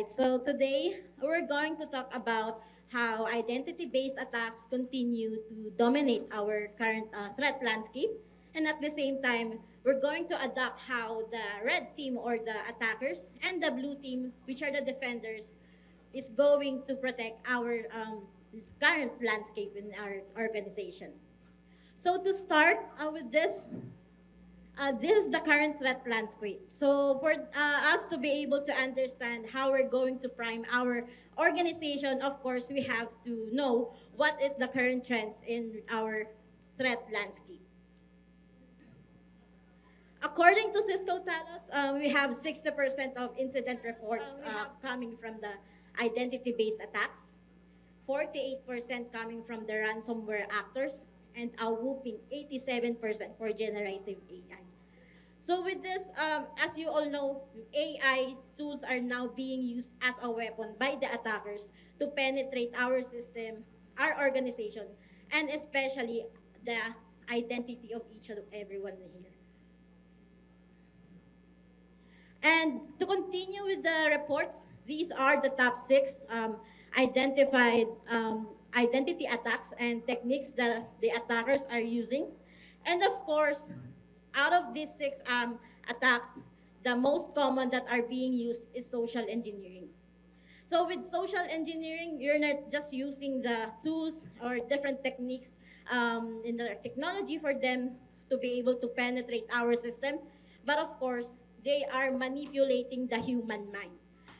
right, so today we're going to talk about how identity-based attacks continue to dominate our current threat landscape. And at the same time, we're going to adopt how the red team or the attackers and the blue team, which are the defenders, is going to protect our current landscape in our organization. So to start with this is the current threat landscape. So for us to be able to understand how we're going to prime our organization, of course, we have to know what is the current trends in our threat landscape. According to Cisco Talos, we have 60% of incident reports coming from the identity-based attacks, 48% coming from the ransomware actors, and a whooping 87% for generative AI. So with this, as you all know, AI tools are now being used as a weapon by the attackers to penetrate our system, our organization, and especially the identity of each and everyone here. And to continue with the reports, these are the top six identified identity attacks and techniques that the attackers are using. And of course, out of these six attacks, the most common that are being used is social engineering. So with social engineering, you're not just using the tools or different techniques in the technology for them to be able to penetrate our system, but of course, they are manipulating the human mind.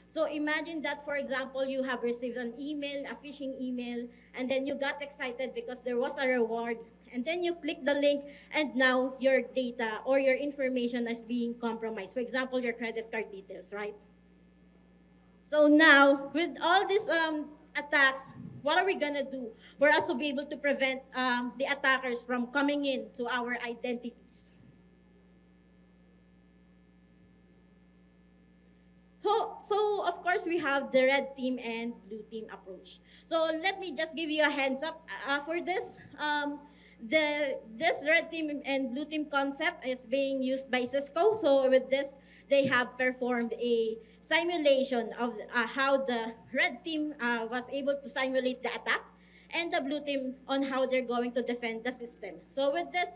So imagine that, for example, you have received an email, a phishing email, and then you got excited because there was a reward, and then you click the link, and now your data or your information is being compromised. For example, your credit card details, right? So now, with all these attacks, what are we gonna do for us to be able to prevent the attackers from coming in to our identities? So of course, we have the red team and blue team approach. So let me just give you a hands up for this. This red team and blue team concept is being used by Cisco. So with this, they have performed a simulation of how the red team was able to simulate the attack, and the blue team on how they're going to defend the system. So with this,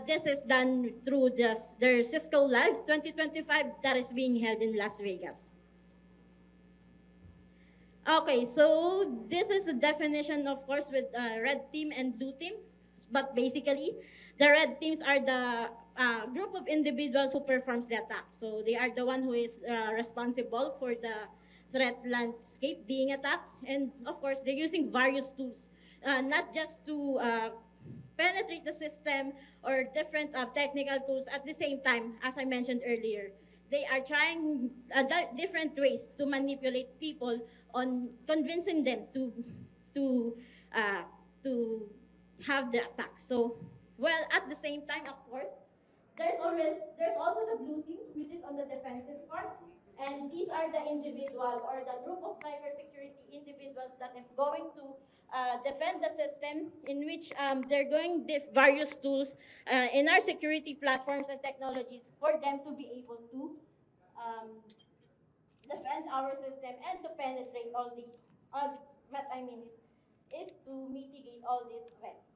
this is done through their Cisco Live 2025 that is being held in Las Vegas. Okay, so this is the definition, of course, with red team and blue team. But basically, the red teams are the group of individuals who performs the attack. So they are the one who is responsible for the threat landscape being attacked. And of course, they're using various tools, not just to penetrate the system or different technical tools at the same time, as I mentioned earlier. They are trying different ways to manipulate people on convincing them to uh, to have the attack. So, well, at the same time, of course, there's also the blue team, which is on the defensive part. And these are the individuals or the group of cybersecurity individuals that is going to defend the system, in which they're going various tools in our security platforms and technologies for them to be able to um, defend our system and to penetrate all these. What I mean is to mitigate all these threats.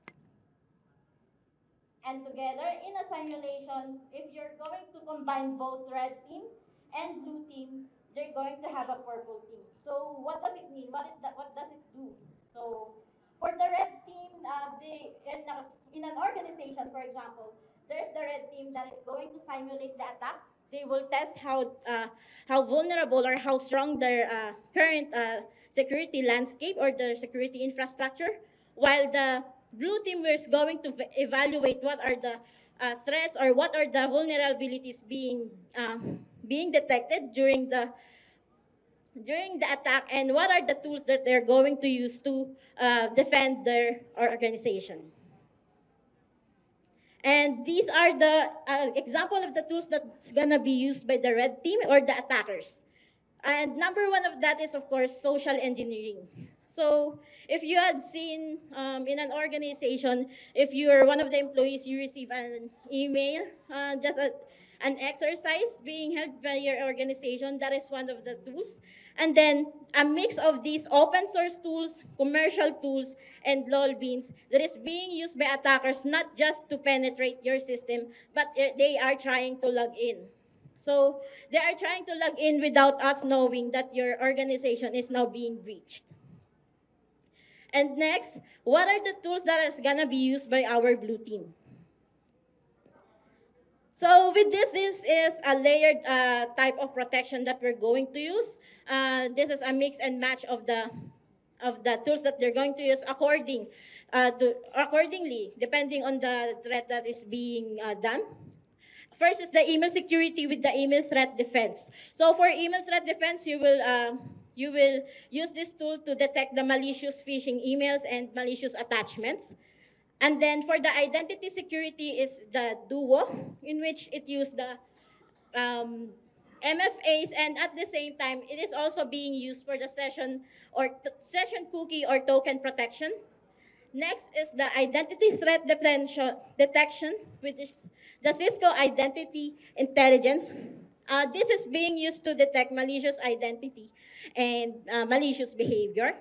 And together in a simulation, if you're going to combine both red team and blue team, they're going to have a purple team. So what does it mean? What does it do? So for the red team, in an organization, for example, there's the red team that is going to simulate the attacks. They will test how vulnerable or how strong their current security landscape or their security infrastructure, while the blue team is going to evaluate what are the threats or what are the vulnerabilities being detected during the attack, and what are the tools that they're going to use to defend their organization. And these are the example of the tools that's gonna be used by the red team or the attackers. And number one of that is, of course, social engineering. So if you had seen in an organization, if you're one of the employees, you receive an email, an exercise being held by your organization. That is one of the tools. And then a mix of these open source tools, commercial tools, and lol beans that is being used by attackers not just to penetrate your system, but they are trying to log in. So they are trying to log in without us knowing that your organization is now being breached. And next, what are the tools that is gonna be used by our blue team? So with this is a layered type of protection that we're going to use. This is a mix and match of the tools that they're going to use accordingly, depending on the threat that is being done. First is the email security with the email threat defense. So for email threat defense, you will use this tool to detect the malicious phishing emails and malicious attachments. And then for the identity security is the Duo, in which it used the MFAs, and at the same time, it is also being used for the session session cookie or token protection. Next is the identity threat detection, which is the Cisco Identity Intelligence. This is being used to detect malicious identity and malicious behavior.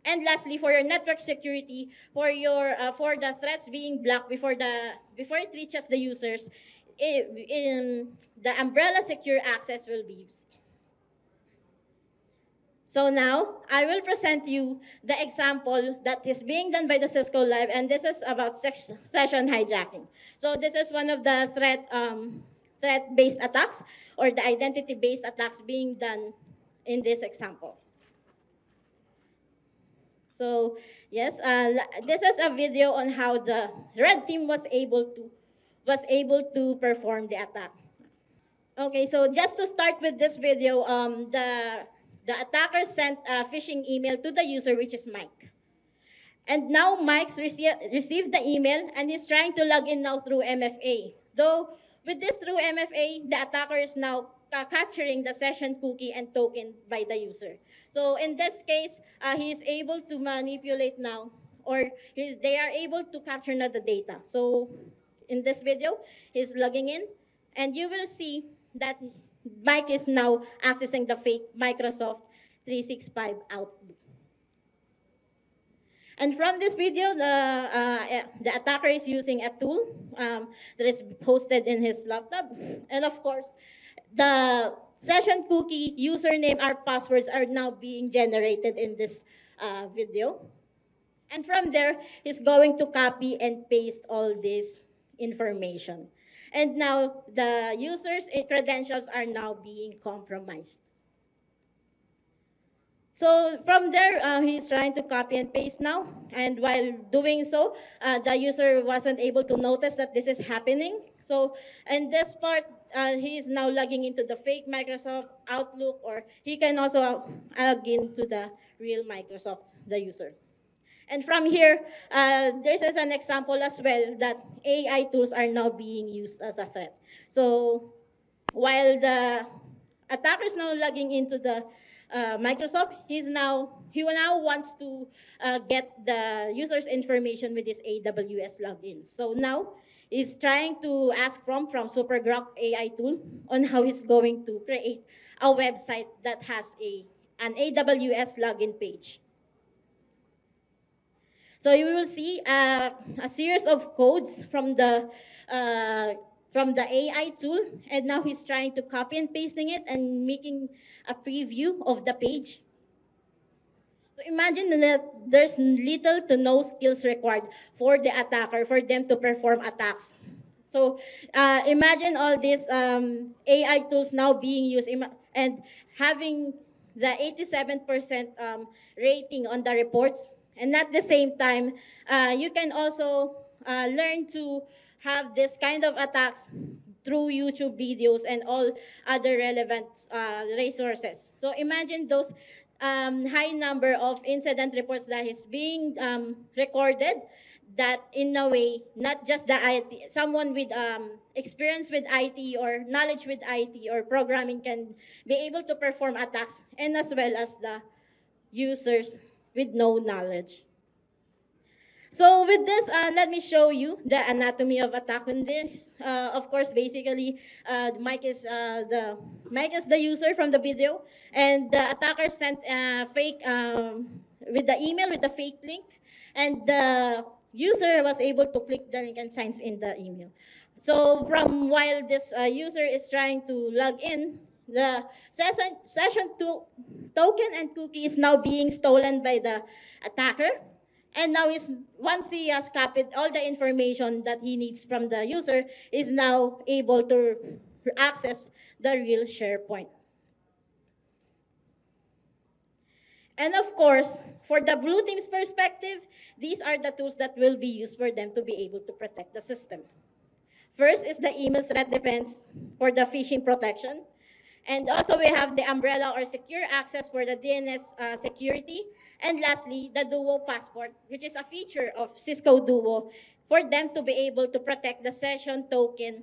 And lastly, for your network security, for the threats being blocked before it reaches the users, the umbrella secure access will be used. So now, I will present you the example that is being done by the Cisco Live, and this is about session hijacking. So this is one of the threat-based attacks, or the identity-based attacks being done in this example. So yes, this is a video on how the red team was able to perform the attack. Okay, so just to start with this video, the attacker sent a phishing email to the user, which is Mike. And now Mike's received the email, and he's trying to log in now through MFA. Though with this through MFA, the attacker is now capturing the session cookie and token by the user. So in this case, he is able to manipulate now, or they are able to capture now the data. So in this video, he's logging in, and you will see that Mike is now accessing the fake Microsoft 365 Outlook. And from this video, the attacker is using a tool that is hosted in his laptop. And of course, the session cookie, username, or passwords are now being generated in this video. And from there, he's going to copy and paste all this information. And now, the user's credentials are now being compromised. So from there, he's trying to copy and paste now. And while doing so, the user wasn't able to notice that this is happening. So in this part, he is now logging into the fake Microsoft Outlook, or he can also log into the real Microsoft, the user. And from here, this is an example as well that AI tools are now being used as a threat. So while the attacker is now logging into the Microsoft, he now wants to get the user's information with his AWS login. So now he's trying to ask from SuperGrok AI tool on how he's going to create a website that has an AWS login page. So you will see a series of codes from the AI tool, and now he's trying to copy and pasting it and making a preview of the page. So imagine that there's little to no skills required for the attacker, for them to perform attacks. So imagine all these AI tools now being used and having the 87% rating on the reports. And at the same time, you can also learn to have this kind of attacks through YouTube videos and all other relevant resources. So imagine those high number of incident reports that is being recorded, that in a way, not just the IT, someone with experience with IT or knowledge with IT or programming can be able to perform attacks, and as well as the users with no knowledge. So with this, let me show you the anatomy of attack in this. Of course, basically, Mike is the user from the video, and the attacker sent fake with the email with the fake link, and the user was able to click the link and signs in the email. So from while this user is trying to log in, the session token and cookie is now being stolen by the attacker. And now once he has copied all the information that he needs from the user, is now able to access the real SharePoint. And of course, for the blue team's perspective, these are the tools that will be used for them to be able to protect the system. First is the email threat defense for the phishing protection. And also we have the umbrella or secure access for the DNS security. And lastly, the Duo Passport, which is a feature of Cisco Duo for them to be able to protect the session token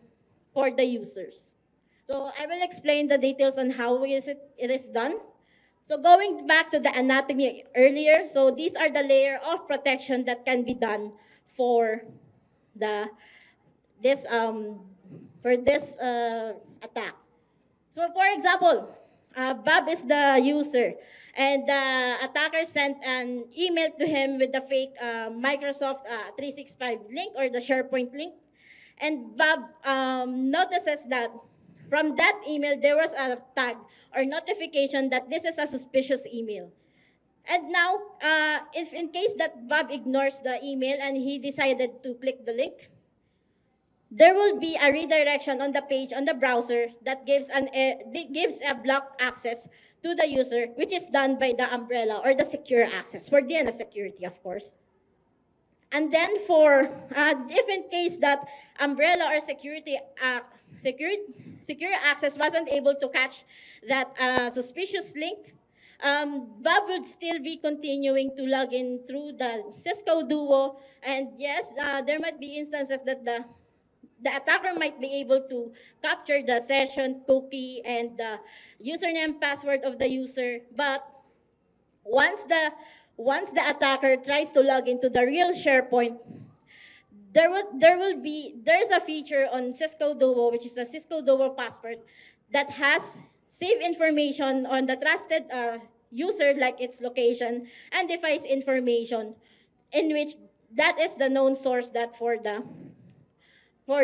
for the users. So I will explain the details on how it is done. So going back to the anatomy earlier, so these are the layer of protection that can be done for this attack. So for example, Bob is the user, and the attacker sent an email to him with the fake Microsoft 365 link or the SharePoint link. And Bob notices that from that email, there was a tag or notification that this is a suspicious email. And now, if in case that Bob ignores the email and he decided to click the link, there will be a redirection on the page on the browser that gives a block access to the user, which is done by the umbrella or the secure access for DNS security, of course. And then for if in case that umbrella or secure access wasn't able to catch that suspicious link, Bob would still be continuing to log in through the Cisco Duo. And yes, there might be instances that the attacker might be able to capture the session cookie and the username password of the user. But once the attacker tries to log into the real SharePoint, there's a feature on Cisco Duo, which is the Cisco Duo Passport, that has saved information on the trusted user, like its location and device information, in which that is the known source that for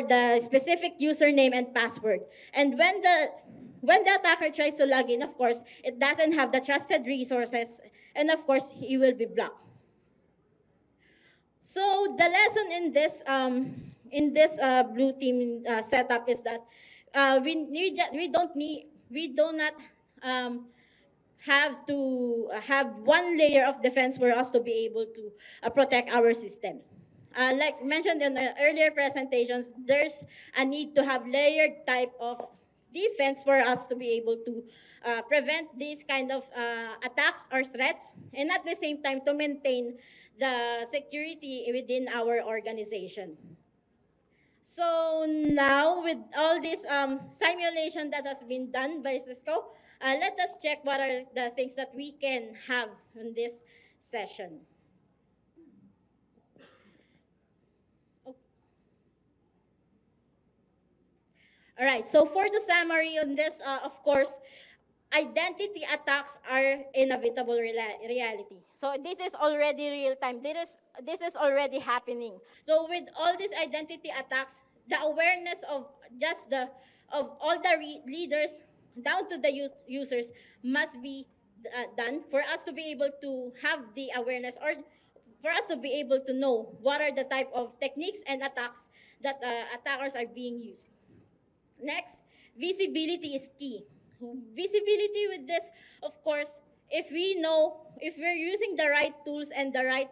the specific username and password. And when the attacker tries to log in, of course, it doesn't have the trusted resources, and of course, he will be blocked. So the lesson in this blue team setup is that we do not have to have one layer of defense for us to be able to protect our system. Like mentioned in the earlier presentations, there's a need to have layered type of defense for us to be able to prevent these kind of attacks or threats, and at the same time to maintain the security within our organization. So now with all this simulation that has been done by Cisco, let us check what are the things that we can have in this session. All right, so for the summary on this, of course, identity attacks are inevitable reality. So this is already real time. This is already happening. So with all these identity attacks, the awareness of of all the leaders down to the users must be done for us to be able to have the awareness, or for us to be able to know what are the type of techniques and attacks that attackers are being used. Next, visibility is key. Visibility with this, of course, if we're using the right tools and the right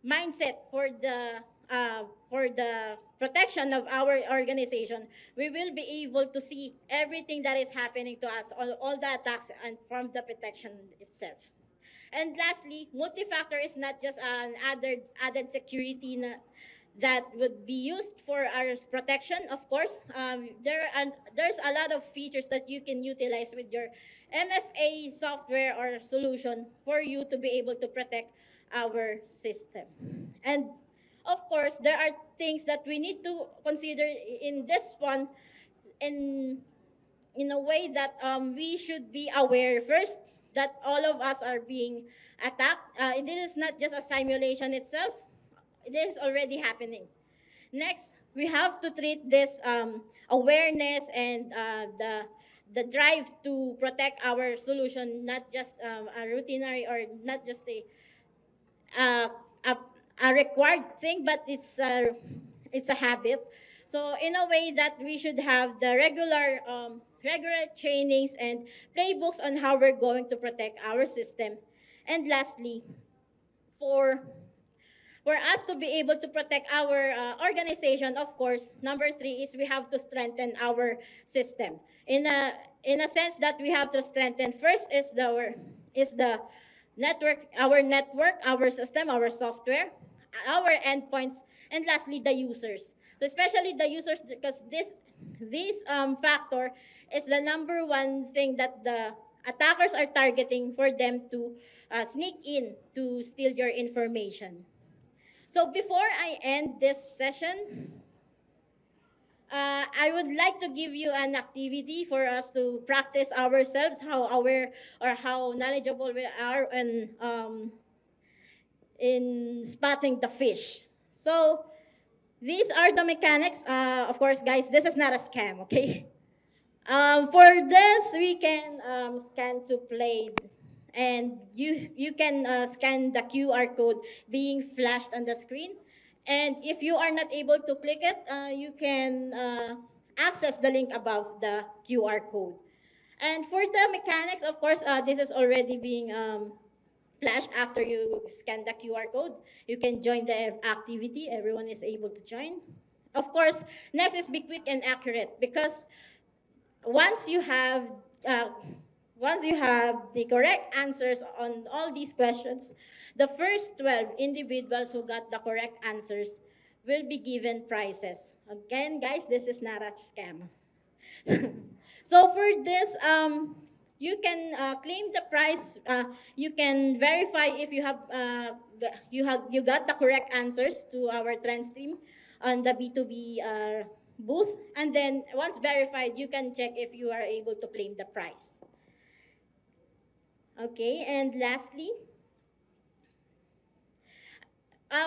mindset for the protection of our organization, we will be able to see everything that is happening to us, all the attacks, and from the protection itself. And lastly, multi-factor is not just an added security that would be used for our protection. Of course, there's a lot of features that you can utilize with your MFA software or solution for you to be able to protect our system. And Of course, there are things that we need to consider in this one, in in a way that we should be aware first that all of us are being attacked. It is not just a simulation itself. It is already happening. Next, we have to treat this awareness and the drive to protect our solution, not just a routinary or not just uh, a, a required thing, but it's a habit. So in a way that we should have the regular trainings and playbooks on how we're going to protect our system. And lastly, for for us to be able to protect our organization, of course, number three is we have to strengthen our system. In a sense that we have to strengthen first is the network, our system, our software, our endpoints, and lastly the users. So especially the users, because this factor is the number one thing that the attackers are targeting for them to sneak in to steal your information. So before I end this session, I would like to give you an activity for us to practice ourselves, how aware or how knowledgeable we are in spotting the fish. So these are the mechanics. Of course, guys, this is not a scam, okay? For this, we can scan to play, and you can scan the QR code being flashed on the screen. And if you are not able to click it, you can access the link above the QR code. And for the mechanics, of course, this is already being flashed after you scan the QR code. You can join the activity. Everyone is able to join. Of course, next is be quick and accurate, because once you have uh, once you have the correct answers on all these questions, the first 12 individuals who got the correct answers will be given prizes. Again, guys, this is not a scam. So for this, you can claim the prize. You can verify if you got the correct answers to our trend stream on the B2B booth, and then once verified, you can check if you are able to claim the prize. Okay, and lastly,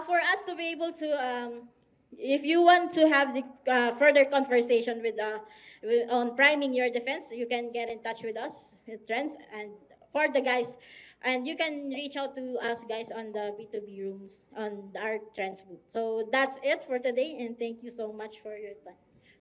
for us to be able to, if you want to have the further conversation on priming your defense, you can get in touch with us with Trends and for the guys, and you can reach out to us guys on the B2B rooms on our Trends booth. So that's it for today, and thank you so much for your time.